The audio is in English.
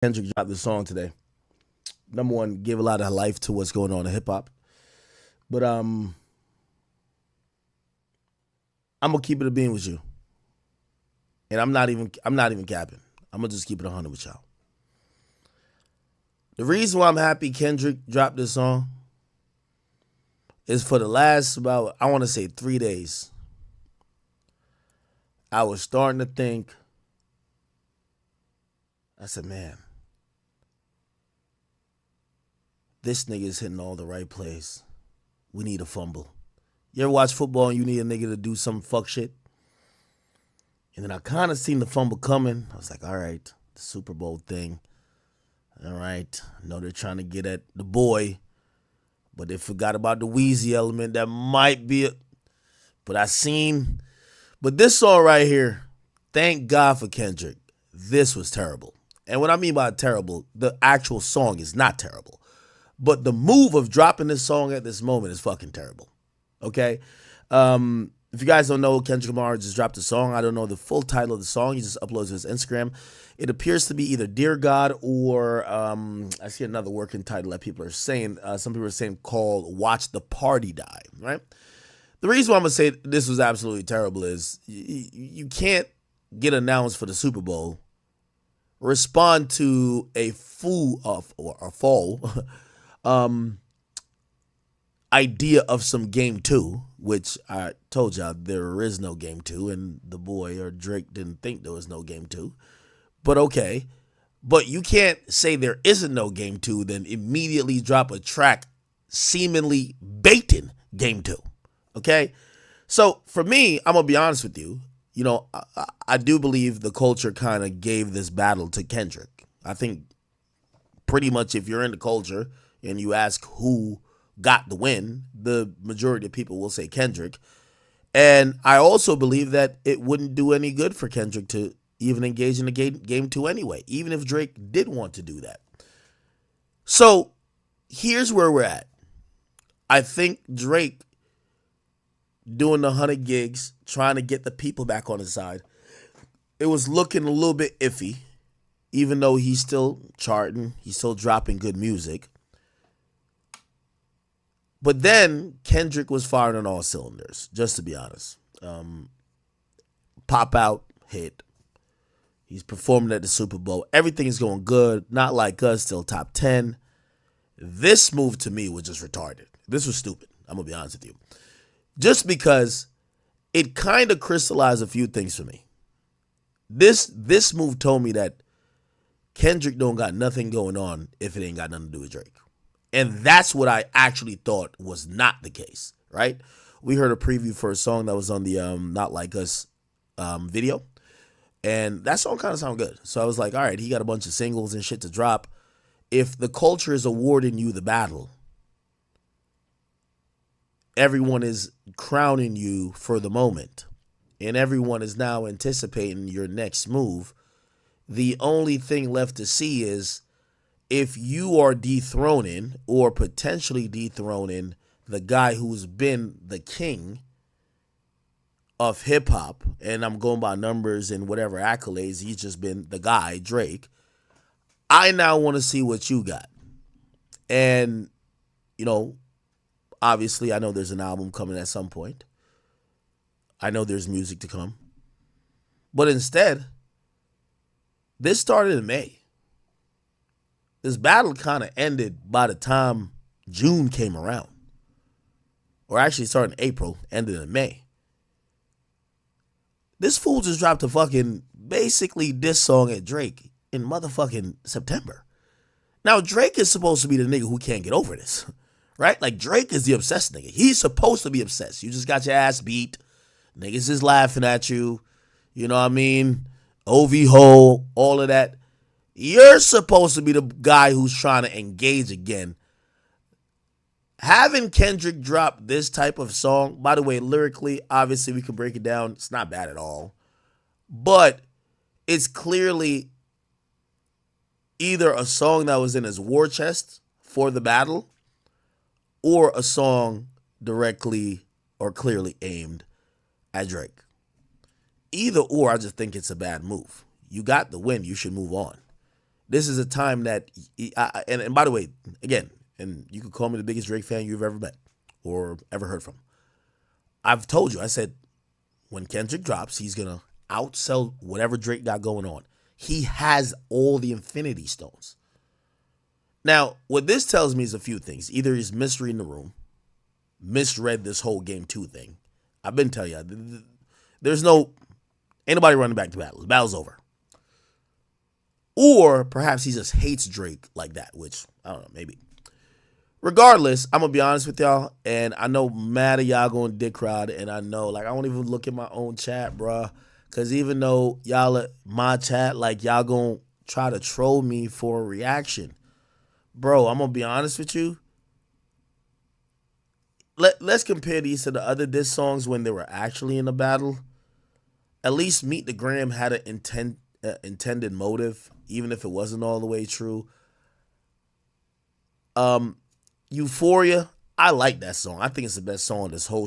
Kendrick dropped this song today. Number one, gave a lot of life to what's going on in hip hop. But I'm gonna keep it a bean with you, and I'm not even capping. I'm gonna just keep it 100 with y'all. The reason why I'm happy Kendrick dropped this song is for the last about I want to say 3 days. I was starting to think. I said, man, this nigga is hitting all the right plays. We need a fumble. You ever watch football and you need a nigga to do some fuck shit? And then I kind of seen the fumble coming. I was like, all right, the Super Bowl thing. All right. I know they're trying to get at the boy, but they forgot about the Wheezy element. That might be it. But this song right here, thank God for Kendrick. This was terrible. And what I mean by terrible, the actual song is not terrible. But the move of dropping this song at this moment is fucking terrible. Okay? If you guys don't know, Kendrick Lamar just dropped a song. I don't know the full title of the song. He just uploads to his Instagram. It appears to be either Dear God or I see another working title that people are saying. Some people are saying called Watch the Party Die, right? The reason why I'm going to say this was absolutely terrible is you can't get announced for the Super Bowl, respond to a fool of or a fall idea of some game two, which I told y'all there is no game two, and the boy or Drake didn't think there was no game two. But okay. But you can't say there isn't no game two, then immediately drop a track seemingly baiting game two. Okay? So for me, I'm going to be honest with you. You know, I do believe the culture kind of gave this battle to Kendrick. I think pretty much if you're in the culture and you ask who got the win, the majority of people will say Kendrick. And I also believe that it wouldn't do any good for Kendrick to even engage in the game two anyway, even if Drake did want to do that. So here's where we're at. I think Drake doing the 100 gigs, trying to get the people back on his side, it was looking a little bit iffy, even though he's still charting, he's still dropping good music. But then Kendrick was firing on all cylinders, just to be honest. Pop out, hit. He's performing at the Super Bowl. Everything is going good. Not like us, still top 10. This move to me was just retarded. This was stupid. I'm going to be honest with you. Just because it kind of crystallized a few things for me. This move told me that Kendrick don't got nothing going on if it ain't got nothing to do with Drake. And that's what I actually thought was not the case, right? We heard a preview for a song that was on the Not Like Us video. And that song kind of sounded good. So I was like, all right, he got a bunch of singles and shit to drop. If the culture is awarding you the battle, everyone is crowning you for the moment, and everyone is now anticipating your next move, the only thing left to see is if you are dethroning or potentially dethroning the guy who's been the king of hip hop, and I'm going by numbers and whatever accolades, he's just been the guy, Drake. I now want to see what you got. And, you know, obviously I know there's an album coming at some point. I know there's music to come. But instead, this started in May. This battle kind of ended by the time June came around. Or actually started in April, ended in May. This fool just dropped a fucking basically diss song at Drake in motherfucking September. Now, Drake is supposed to be the nigga who can't get over this. Right? Like, Drake is the obsessed nigga. He's supposed to be obsessed. You just got your ass beat. Niggas is laughing at you. You know what I mean? OV ho, all of that. You're supposed to be the guy who's trying to engage again. Having Kendrick drop this type of song, by the way, lyrically, obviously we can break it down. It's not bad at all. But it's clearly either a song that was in his war chest for the battle or a song directly or clearly aimed at Drake. Either or, I just think it's a bad move. You got the win. You should move on. This is a time that, and by the way, again, and you could call me the biggest Drake fan you've ever met or ever heard from. I've told you, I said, when Kendrick drops, he's going to outsell whatever Drake got going on. He has all the Infinity Stones. Now, what this tells me is a few things. Either he's misreading the room, misread this whole game 2 thing. I've been telling you, ain't nobody running back to battle. The battle's over. Or perhaps he just hates Drake like that, which, I don't know, maybe. Regardless, I'm going to be honest with y'all, and I know mad of y'all going dick crowd, and I know, like, I won't even look at my own chat, bruh, because even though y'all at my chat, like, y'all going to try to troll me for a reaction. Bro, I'm going to be honest with you. Let's compare these to the other diss songs when they were actually in a battle. At least Meet the Gram had an intended motive, even if it wasn't all the way true. Euphoria, I like that song. I think it's the best song on this whole